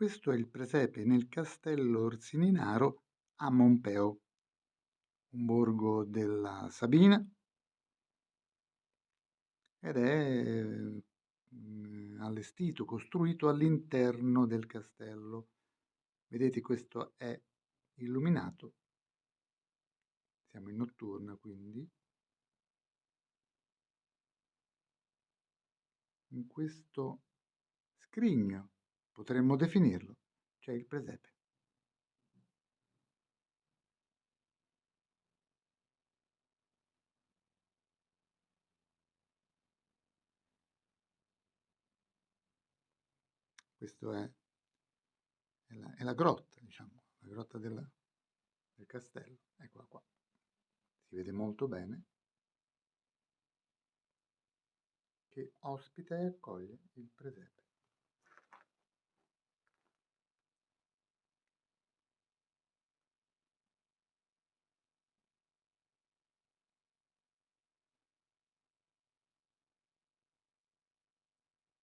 Questo è il presepe nel castello Orsininaro a Mompeo, un borgo della Sabina, ed è allestito, costruito all'interno del castello. Vedete, questo è illuminato, siamo in notturna quindi. In questo scrigno, potremmo definirlo, c'è il presepe. Questa è la grotta, diciamo, la grotta del castello. Eccola qua, si vede molto bene, che ospita e accoglie il presepe.